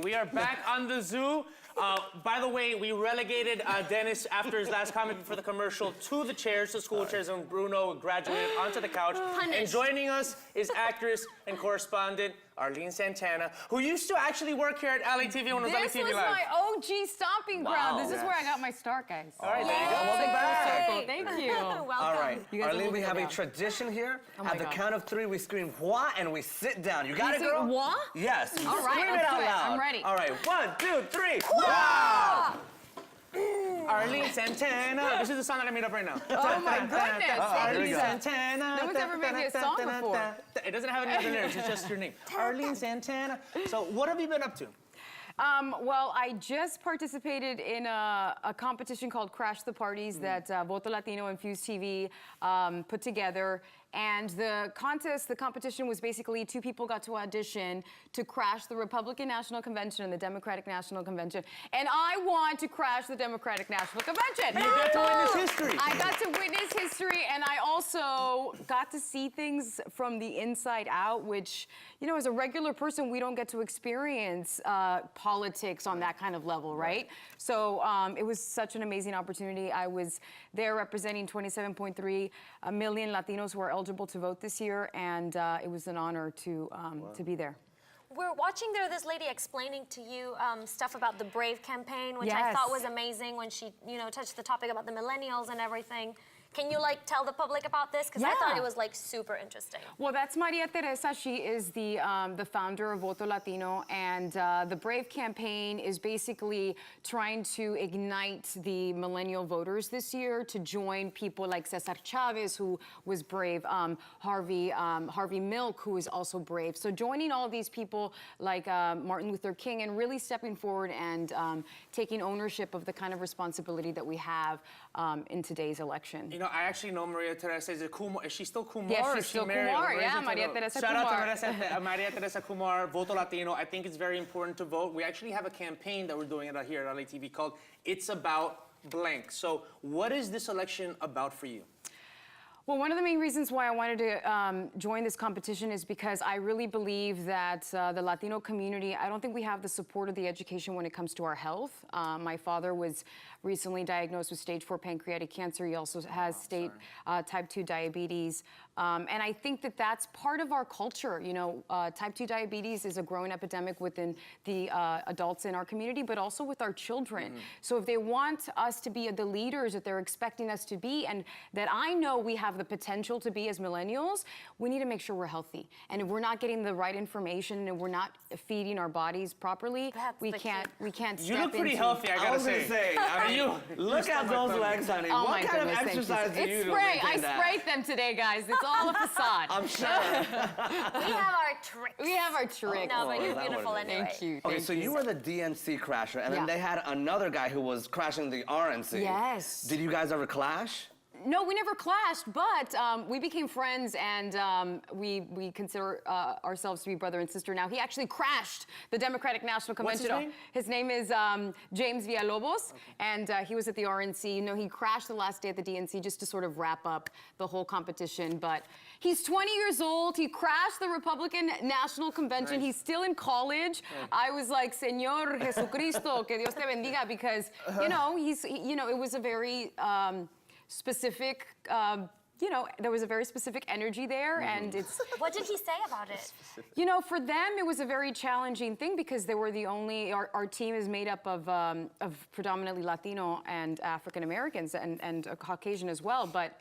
We are back on the zoo. By the way, we relegated Dennis after his last comment before the commercial to the chairs, the school chairs, and Bruno graduated onto the couch. And joining us is actress and correspondent Arlene Santana, who used to actually work here at LATV when it was LATV Live. This was my OG stomping ground. This is where I got my start, guys. All right, there you go. Welcome back. Thank you. Welcome. All right, Arlene, we have a tradition here. At the count of 3, we scream "Wah" and we sit down. You got it, girl? Wah? Yes. All right, Scream it let's out do it. loud. I'm ready. All right, 1, 2, 3. Wah! Arlene Santana. This is the song that I made up right now. Oh my goodness. Arlene Santana. No one's ever made me a song before. It doesn't have any other lyrics, it's just your name. Arlene Santana. So what have you been up to? Well, I just participated in a competition called Crash the Parties that Voto Latino and Fuse TV put together. And the competition was basically 2 people got to audition to crash the Republican National Convention and the Democratic National Convention. And I want to crash the Democratic National Convention. You got to witness history. I got to witness history, and I also got to see things from the inside out, which, you know, as a regular person, we don't get to experience politics on that kind of level, right? So it was such an amazing opportunity. I was there representing 27.3 million Latinos who are eligible to vote this year, and it was an honor to be there. We're watching there this lady explaining to you stuff about the Brave campaign, which I Yes. thought was amazing when she, you know, touched the topic about the millennials and everything. Can you like tell the public about this? Because I thought it was like super interesting. Well, that's Maria Teresa. She is the founder of Voto Latino, and the Brave campaign is basically trying to ignite the millennial voters this year to join people like Cesar Chavez, who was brave, Harvey Milk, who is also brave. So joining all of these people like Martin Luther King and really stepping forward and taking ownership of the kind of responsibility that we have in today's election. You know, I actually know Maria Teresa. Is she still Kumar? Yes, or she's is still she married? Kumar. Or Yeah, Maria Teresa Shout Kumar. out to Maria Teresa Kumar, Voto Latino. I think it's very important to vote. We actually have a campaign that we're doing here at LATV called It's About Blank. So what is this election about for you? Well, one of the main reasons why I wanted to join this competition is because I really believe that the Latino community, I don't think we have the support of the education when it comes to our health. My father was recently diagnosed with stage 4 pancreatic cancer. He also has type 2 diabetes. And I think that that's part of our culture. You know, type 2 diabetes is a growing epidemic within the adults in our community, but also with our children. So if they want us to be the leaders that they're expecting us to be, and that I know we have the potential to be as millennials, we need to make sure we're healthy. And if we're not getting the right information and we're not feeding our bodies properly, we can't step You look pretty healthy, I gotta say. I mean, look at those legs, honey. Oh what kind of exercise do you do? I sprayed them today, guys. It's all a facade. I'm sure. We have our tricks. We have our tricks. No, but you're beautiful anyway. Thank you. Okay, so you were the DNC crasher, and then they had another guy who was crashing the RNC. Yes. Did you guys ever clash? No, we never clashed, but we became friends, and we consider ourselves to be brother and sister now. He actually crashed the Democratic National Convention. What's his name? His name is James Villalobos, and he was at the RNC. You know, he crashed the last day at the DNC just to sort of wrap up the whole competition, but he's 20 years old. He crashed the Republican National Convention. He's still in college. I was like, Señor Jesucristo, que Dios te bendiga, because, you know, it was a very specific, you know, there was a very specific energy there, and it's... What did he say about it? You know, for them, it was a very challenging thing because they were the only... Our team is made up of predominantly Latino and African Americans and Caucasian as well, but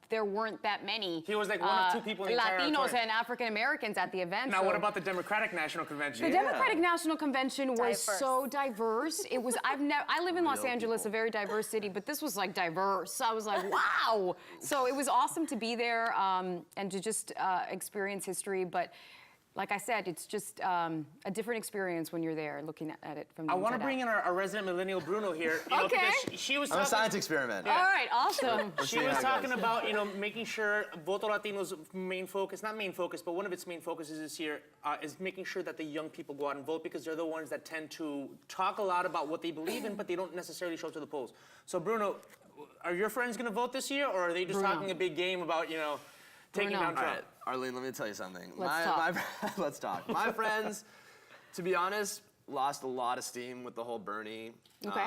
there weren't that many. He was like one of 2 people in the entire Latinos auditorium. and African Americans at the event. Now, what about the Democratic National Convention? The Democratic National Convention was so diverse. It was, I live in Los Angeles, a very diverse city, but this was like diverse. I was like, wow. So it was awesome to be there and to just experience history. But like I said, it's just a different experience when you're there looking at it from the inside out. I want to bring in our resident millennial, Bruno, here. You know, because she was I'm a science experiment. All right, awesome. She was talking about, you know, making sure Voto Latino's main focus, not main focus, but one of its main focuses this year is making sure that the young people go out and vote, because they're the ones that tend to talk a lot about what they believe in, but they don't necessarily show up to the polls. So, Bruno, are your friends going to vote this year, or are they just talking a big game about, you know, taking down Trump? All right, Arlene, let me tell you something. Let's talk. Let's talk. My friends, to be honest, lost a lot of steam with the whole Bernie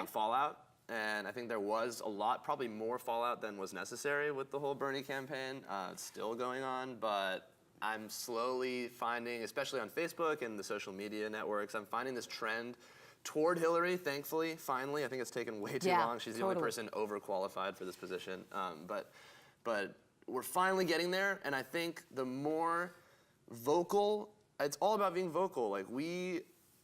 fallout. And I think there was a lot, probably more fallout than was necessary with the whole Bernie campaign. It's still going on, but I'm slowly finding, especially on Facebook and the social media networks, I'm finding this trend toward Hillary, thankfully, finally. I think it's taken way too long. She's the only person overqualified for this position. But we're finally getting there, and I think the more vocal, it's all about being vocal. Like we,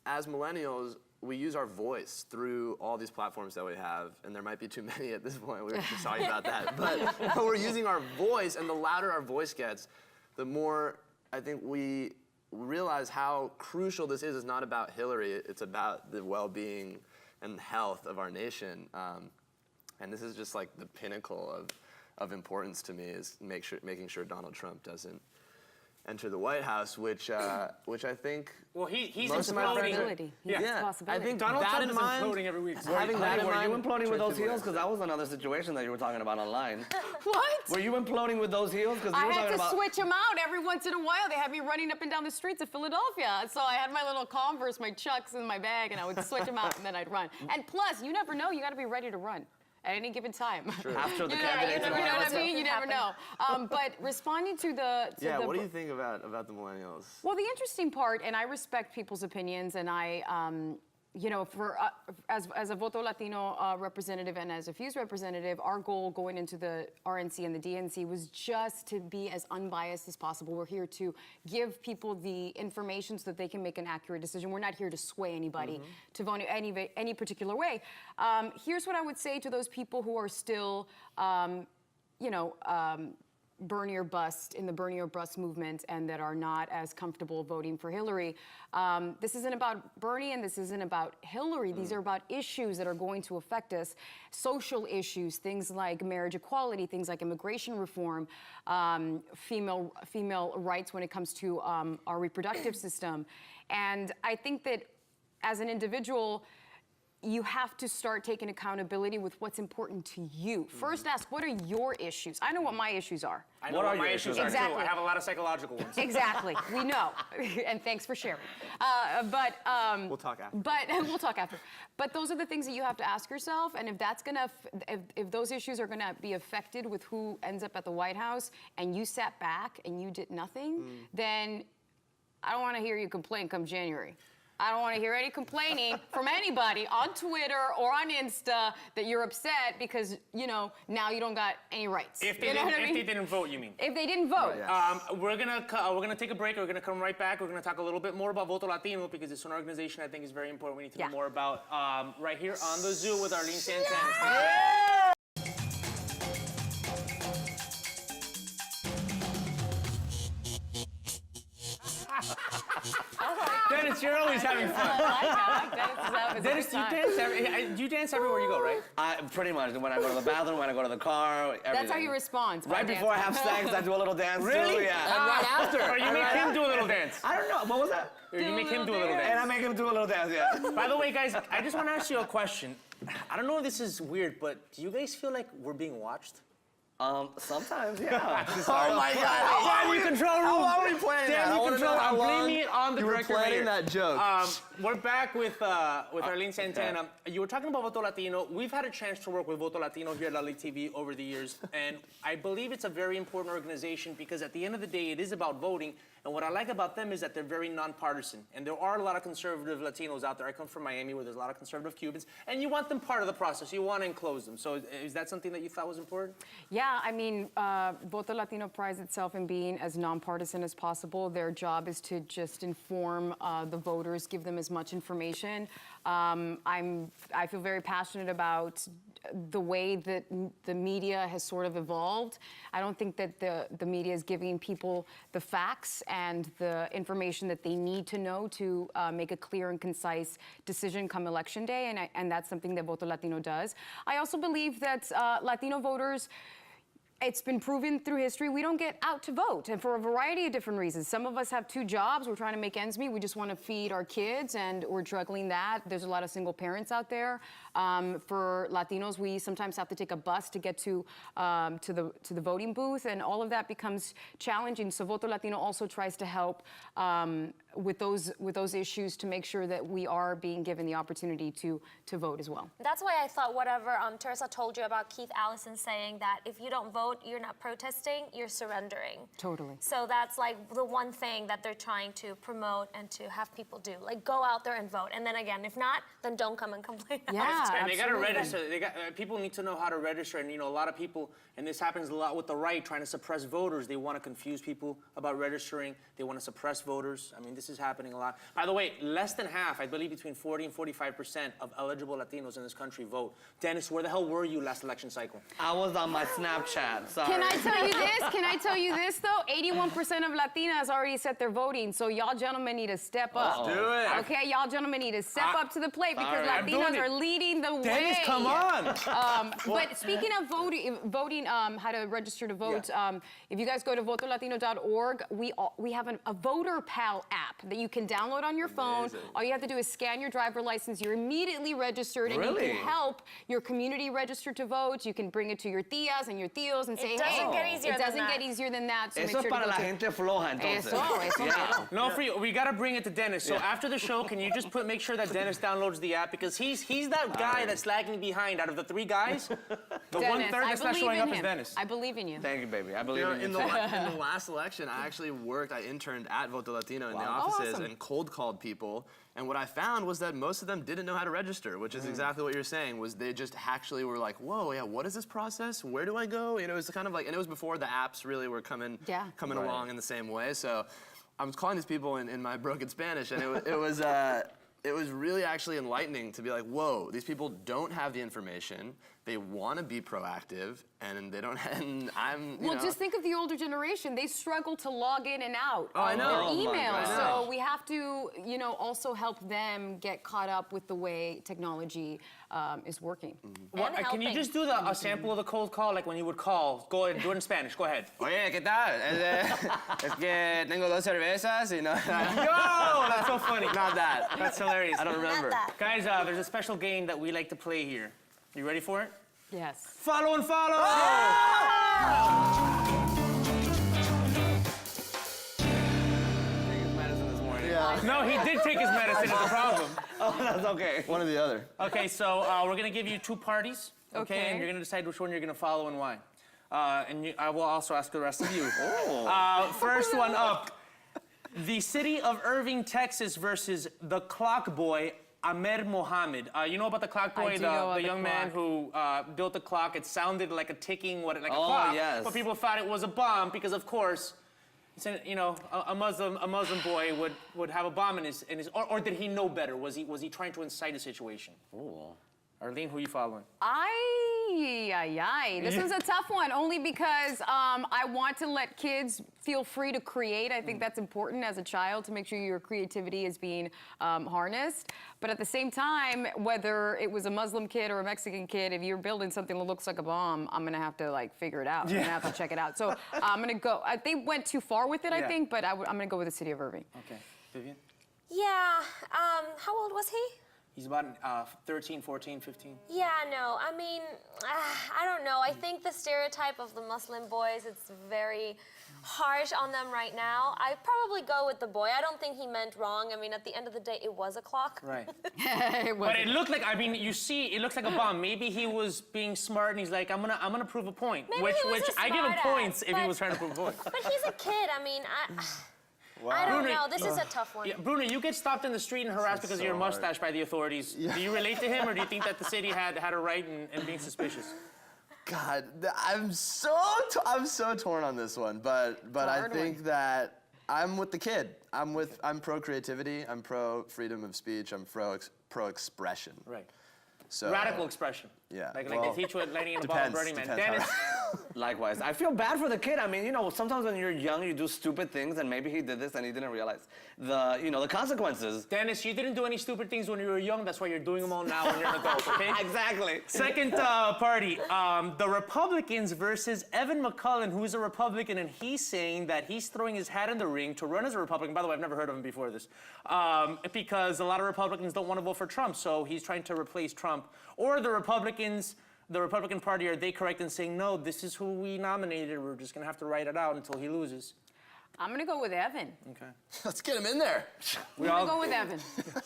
as millennials, we use our voice through all these platforms that we have, and there might be too many at this point. We're sorry about that. But we're using our voice, and the louder our voice gets, the more I think we realize how crucial this is. It's not about Hillary, it's about the well-being and health of our nation. And this is just like the pinnacle of importance to me, is making sure Donald Trump doesn't enter the White House, which I think he's most of my friends possibility. I think Donald that Trump in is mind, imploding every week. having that in Were mind, you imploding with those heels? Because that was another situation that you were talking about online. What? Were you imploding with those heels? Because I were had talking to about switch them out every once in a while. They had me running up and down the streets of Philadelphia. So I had my little Converse, my Chucks in my bag, and I would switch them out and then I'd run. And plus, you never know, you gotta be ready to run at any given time. after the You candidates. know what I mean? You never know. But responding to the... what do you think about the millennials? Well, the interesting part, and I respect people's opinions, and I, you know, as a Voto Latino representative and as a Fuse representative, our goal going into the RNC and the DNC was just to be as unbiased as possible. We're here to give people the information so that they can make an accurate decision. We're not here to sway anybody to vote any particular way. Here's what I would say to those people who are still, you know, Bernie or bust in the Bernie or bust movement and that are not as comfortable voting for Hillary. This isn't about Bernie and this isn't about Hillary. These are about issues that are going to affect us. Social issues, things like marriage equality, things like immigration reform, female rights when it comes to our reproductive system. And I think that as an individual, you have to start taking accountability with what's important to you. First ask, what are your issues? I know what my issues are. I know what my issues are Exactly. too. I have a lot of psychological ones. Exactly, we know. And thanks for sharing. We'll talk after. But we'll talk after. But those are the things that you have to ask yourself, and if that's gonna, if those issues are gonna be affected with who ends up at the White House, and you sat back and you did nothing, then I don't wanna hear you complain come January. I don't want to hear any complaining from anybody on Twitter or on Insta that you're upset because, you know, now you don't got any rights. If they, you know what I mean? they didn't vote, you mean? If they didn't vote. We're gonna take a break. We're gonna come right back. We're gonna talk a little bit more about Voto Latino because it's an organization I think is very important. We need to know more about right here on the Zoo with Arlene Santana. Dennis, you're always having fun. Dennis, do you dance everywhere you go, right? Pretty much. When I go to the bathroom, when I go to the car, everything. That's how he responds. Right before I have sex, I do a little dance Really? too. Yeah. And right after. Or you make him do a little dance. I don't know. What was that? Or you make him do a little dance. And I make him do a little dance, yeah. By the way, guys, I just want to ask you a question. I don't know if this is weird, but do you guys feel like we're being watched? Sometimes, yeah. Oh my God! Danny, control room. How are we planning that? I want to know how long blaming it on the you were director planning here. that joke. We're back with Arlene Santana. You were talking about Voto Latino. We've had a chance to work with Voto Latino here at LATV over the years, and I believe it's a very important organization because at the end of the day, it is about voting. And what I like about them is that they're very nonpartisan. And there are a lot of conservative Latinos out there. I come from Miami where there's a lot of conservative Cubans. And you want them part of the process. You want to enclose them. So is that something that you thought was important? Yeah, I mean, Voto Latino prides itself in being as nonpartisan as possible. Their job is to just inform the voters, give them as much information. I feel very passionate about the way that the media has sort of evolved. I don't think that the media is giving people the facts and the information that they need to know to make a clear and concise decision come election day, and that's something that Voto Latino does. I also believe that Latino voters, it's been proven through history, we don't get out to vote, and for a variety of different reasons. Some of us have 2 jobs, we're trying to make ends meet, we just want to feed our kids, and we're juggling that. There's a lot of single parents out there. For Latinos, we sometimes have to take a bus to get to the voting booth, and all of that becomes challenging. So Voto Latino also tries to help with those issues to make sure that we are being given the opportunity to vote as well. That's why I thought whatever Teresa told you about Keith Allison saying that if you don't vote, you're not protesting, you're surrendering. Totally. So that's like the one thing that they're trying to promote and to have people do. Like, go out there and vote. And then again, if not, then don't come and complain. Yeah, And they got to absolutely. register. People need to know how to register. And, you know, a lot of people, and this happens a lot with the right, trying to suppress voters. They want to confuse people about registering. They want to suppress voters. I mean, this is happening a lot. By the way, less than half, I believe between 40 and 45% of eligible Latinos in this country vote. Dennis, where the hell were you last election cycle? I was on my Snapchat. Sorry. Can I tell you this? Can I tell you this though? 81% of Latinas already set their voting, so y'all gentlemen need to step up. Do it. Okay, y'all gentlemen need to step up to the plate because I'm doing Latinos it. are leading the way. Dennis, come on! But speaking of voting, how to register to vote, if you guys go to votolatino.org, we have a voter pal app that you can download on your phone. Amazing. All you have to do is scan your driver license. You're immediately registered, and you Really? can help your community register to vote. You can bring it to your tias and your tios and say, It doesn't get easier it than doesn't that. get easier than that. So Eso make es sure para to la go to gente floja, entonces. Eso, Yeah. No, for you, we got to bring it to Dennis. So after the show, can you just make sure that Dennis downloads the app? Because he's that guy that's lagging behind. Out of the three guys, the Dennis, one-third I that's not believe showing in up is him. Dennis. I believe in you. Thank you, baby. I You believe know, in you. in the last election, I actually I interned at Voto Latino in the offices awesome. and cold called people. And what I found was that most of them didn't know how to register, which is exactly what you're saying, was they just actually were like, whoa, yeah, what is this process? Where do I go? You know, it was kind of like, and it was before the apps really were coming along in the same way. So I was calling these people in my broken Spanish, and it was really actually enlightening to be like, whoa, these people don't have the information. They want to be proactive, and they don't. And Well, just think of the older generation. They struggle to log in and out I of know. their Oh my email. God. I So know. we have to, also help them get caught up with the way technology is working. What, can you helping. just do a sample of the cold call, like when you would call? Go ahead, do it in Spanish. Go ahead. Oye, ¿qué tal? Es que tengo dos cervezas y no. Yo, that's so funny. Not that. That's hilarious. I don't remember. Not that. Guys, there's a special game that we like to play here. You ready for it? Yes. Follow and follow! Medicine this morning. No, he did take his medicine, is the problem. Oh, that's okay. One or the other. Okay, so we're gonna give you two parties, Okay. and you're gonna decide which one you're gonna follow and why. I will also ask the rest of you. First one up. The city of Irving, Texas versus the clock boy, Ahmed Mohammed. You know about the clock boy, do know about the the young man who built the clock. It sounded like a ticking, like a Oh, clock, yes. but people thought it was a bomb because, of course, a Muslim boy would have a bomb in his or did he know better? Was he trying to incite a situation? Ooh. Arlene, who are you following? This one's a tough one, only because I want to let kids feel free to create. I think that's important as a child to make sure your creativity is being harnessed. But at the same time, whether it was a Muslim kid or a Mexican kid, if you're building something that looks like a bomb, I'm gonna have to figure it out. I'm gonna have to check it out. So I'm gonna go. They went too far with it, I Yeah. think, but I'm gonna go with the city of Irving. Okay, Vivian? Yeah. How old was he? He's about 13, 14, 15. Yeah, no. I mean, I don't know. I think the stereotype of the Muslim boys, it's very harsh on them right now. I probably go with the boy. I don't think he meant wrong. I mean, at the end of the day, it was a clock. Right. It But it looked like, you see, it looks like a bomb. Maybe he was being smart and he's like, I'm gonna prove a point. Maybe which he was which a I give him smartass, points if he but- was trying to prove a point. But he's a kid. I mean, I don't Bruno, know. This is a tough one. Yeah, Bruno, you get stopped in the street and harassed because of your mustache by the authorities. Do you relate to him, or do you think that the city had a right in being suspicious? God, I'm so torn on this one, but I hard think that I'm with the kid. I'm pro creativity. I'm pro freedom of speech. I'm pro expression. Right. So Radical expression. Yeah, Like well, they teach you at Lightning in a Bottle, depends, Burning Man. depends Dennis. Likewise. I feel bad for the kid. I mean, sometimes when you're young, you do stupid things, and maybe he did this and he didn't realize the consequences. Dennis, you didn't do any stupid things when you were young. That's why you're doing them all now when you're an adult, okay? Exactly. Second party, the Republicans versus Evan McCullen, who's a Republican, and he's saying that he's throwing his hat in the ring to run as a Republican. By the way, I've never heard of him before this. Because a lot of Republicans don't want to vote for Trump, so he's trying to replace Trump. Or the Republican Party, are they correct in saying, no, this is who we nominated, we're just going to have to write it out until he loses? I'm gonna go with Evan. Okay. Let's get him in there. I'm gonna go with Evan.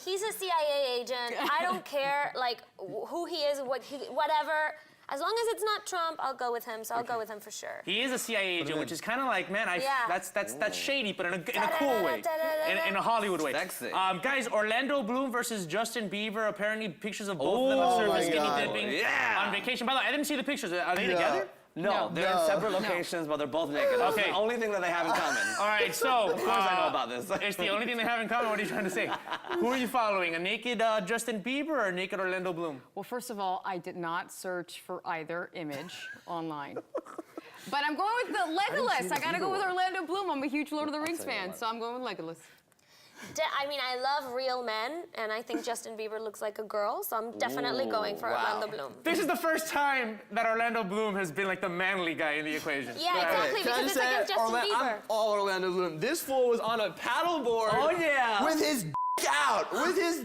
He's a CIA agent. I don't care like who he is, whatever. As long as it's not Trump, I'll go with him. So I'll go with him for sure. He is a CIA agent, which is kind of like, man, Yeah. that's shady, but in a cool way, in a Hollywood way. Sexy. Guys, Orlando Bloom versus Justin Bieber. Apparently, pictures of both of them have surfaced skinny God. dipping Yeah. on vacation. By the way, I didn't see the pictures. Are they together? No, they're in separate locations, but they're both naked. That's Okay. the only thing that they have in common. All right, so Of course I know about this. It's the only thing they have in common. What are you trying to say? Who are you following? A naked Justin Bieber or a naked Orlando Bloom? Well, first of all, I did not search for either image online. But I'm going with the Legolas. I gotta go with Orlando Bloom. I'm a huge Lord of the Rings fan, so I'm going with Legolas. I mean, I love real men, and I think Justin Bieber looks like a girl, so I'm definitely going for Orlando Bloom. This is the first time that Orlando Bloom has been like the manly guy in the equation. Yeah, exactly, Can I because just it's say, against Justin Bieber. I'm all Orlando Bloom. This fool was on a paddleboard. Oh, yeah. With his out. With his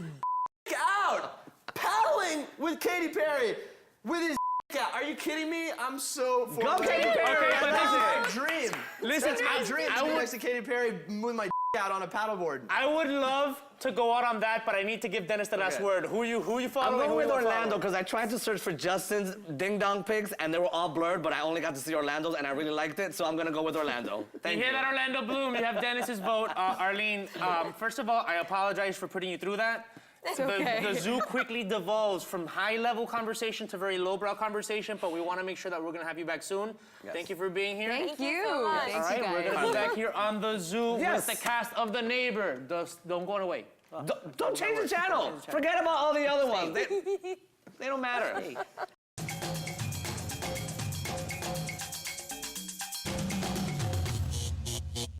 out. Paddling with Katy Perry. With his out. Are you kidding me? I'm so for Go Katy Perry. Okay, but That's my listen. dream. Listen, That's my dream I to be would- next to Katy Perry with my out on a paddleboard. I would love to go out on that, but I need to give Dennis the last Okay. word. Who you I'm following? going Who with you Orlando following? because I tried to search for Justin's ding dong pics and they were all blurred, but I only got to see Orlando's and I really liked it, so I'm gonna go with Orlando. Thank You hear that, Orlando Bloom? You have Dennis's vote. Arlene, first of all, I apologize for putting you through that. okay. The zoo quickly devolves from high-level conversation to very lowbrow conversation, but we want to make sure that we're going to have you back soon. Thank you for being here. Thank you you. so much. Thanks, All right, you we're guys. going to be back here on the zoo Yes. with the cast of The Neighbor. Don't go away. Don't change the channel. Forget about all the other ones. They don't matter.